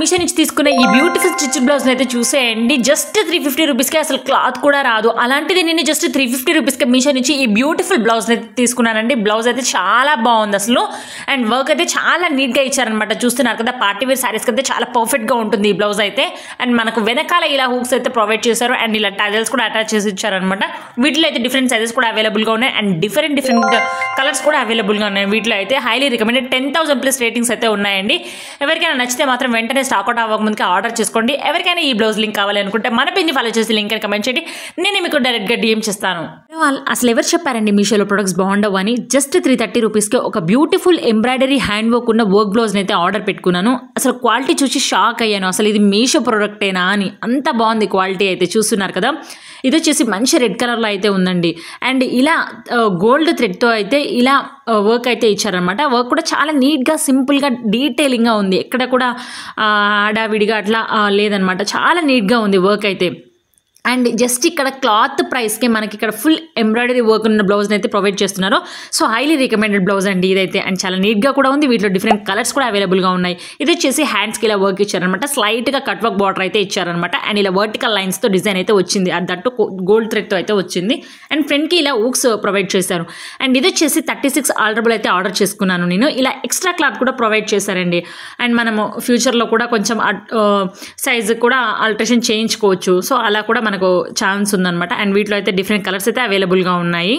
మీషో నుంచి తీసుకున్న ఈ బ్యూటిఫుల్ స్టిచ్ బ్లౌజ్ అయితే చూసేయండి. జస్ట్ 350 రూపీస్కి అసలు క్లాత్ కూడా రాదు. అలాంటిది నేను జస్ట్ 350 రూపీస్కి మీషో నుంచి ఈ బ్యూటిఫుల్ బ్లౌజ్ అయితే తీసుకున్నానండి. బ్లౌజ్ అయితే చాలా బాగుంది అసలు. అండ్ వర్క్ అయితే చాలా నీట్గా ఇచ్చారనమాట. చూస్తున్నారు కదా, పార్టీ వేర్ శారీస్కి అయితే చాలా పర్ఫెక్ట్గా ఉంటుంది ఈ బ్లౌజ్ అయితే. అండ్ మనకు వెనకాల ఇలా హూక్స్ అయితే ప్రొవైడ్ చేశారు. అండ్ ఇలా టజల్స్ కూడా అటాచ్ చేసి ఇచ్చారనమాట. వీటిలో అయితే డిఫరెంట్ సైజెస్ కూడా అవైలబుల్గా ఉన్నాయి. అండ్ డిఫరెంట్ కలర్స్ కూడా అవైలబుల్గా ఉన్నాయి. వీటిలో అయితే హైలీ రికమెండెడ్ 10,000+ రేటింగ్స్ అయితే ఉన్నాయండి. ఎవరికైనా నచ్చితే మాత్రం వెంటనే స్టాక్ అవుట్ అవ్వకముందుకే ఆర్డర్ చేసుకోండి. ఎవరికైనా ఈ బ్లౌజ్ లింక్ కావాలి అనుకుంటే మన పేజ్ని ఫాలో చేసి లింక్ అని కమెంట్ చేయండి. నేను మీకు డైరెక్ట్గా DM చేస్తాను. అసలు ఎవరు చెప్పారండి మీషోలో ప్రొడక్ట్స్ బాగుండవు అని? జస్ట్ 330 రూపీస్కి ఒక బ్యూటిఫుల్ ఎంబ్రాయిడరీ హ్యాండ్ వర్క్ ఉన్న వర్క్ బ్లౌజ్ని అయితే ఆర్డర్ పెట్టుకున్నాను. అసలు క్వాలిటీ చూసి షాక్ అయ్యాను. అసలు ఇది మీషో ప్రొడక్టేనా అని, అంత బాగుంది క్వాలిటీ అయితే. చూస్తున్నారు కదా, ఇది వచ్చేసి మంచి రెడ్ కలర్లో అయితే ఉందండి. అండ్ ఇలా గోల్డ్ థ్రెడ్తో అయితే ఇలా వర్క్ అయితే ఇచ్చారనమాట. వర్క్ కూడా చాలా నీట్గా సింపుల్గా డీటెయిలింగ్గా ఉంది. ఎక్కడ కూడా హడావిడిగా అట్లా లేదనమాట. చాలా నీట్గా ఉంది వర్క్ అయితే. అండ్ జస్ట్ ఇక్కడ క్లాత్ ప్రైస్కి మనకి ఇక్కడ ఫుల్ ఎంబ్రాయిడరీ వర్క్ ఉన్న బ్లౌజ్ని అయితే ప్రొవైడ్ చేస్తున్నారు. సో హైలీ రికమెండెడ్ బ్లౌజ్ అండి ఇదైతే. అండ్ చాలా నీట్గా కూడా ఉంది. వీటిలో డిఫరెంట్ కలర్స్ కూడా అవైలబుల్గా ఉన్నాయి. ఇది వచ్చేసి హ్యాండ్స్కి ఇలా వర్క్ ఇచ్చారనమాట. స్లైట్గా కట్ వర్క్ బార్డర్ అయితే ఇచ్చారనమాట. అండ్ ఇలా వర్టికల్ లైన్స్తో డిజైన్ అయితే వచ్చింది. అది దట్టు గోల్డ్ థ్రెడ్తో అయితే వచ్చింది. అండ్ ఫ్రంట్కి ఇలా ఊక్స్ ప్రొవైడ్ చేశారు. అండ్ ఇది వచ్చేసి 36 ఆల్టరబుల్ అయితే ఆర్డర్ చేసుకున్నాను నేను. ఇలా ఎక్స్ట్రా క్లాత్ కూడా ప్రొవైడ్ చేశారండి. అండ్ మనము ఫ్యూచర్లో కూడా కొంచెం సైజు కూడా ఆల్టరేషన్ చేయించుకోవచ్చు. సో అలా కూడా మనకు ఛాన్స్ ఉందన్నమాట. అండ్ వీటిలో అయితే డిఫరెంట్ కలర్స్ అయితే అవైలబుల్గా ఉన్నాయి.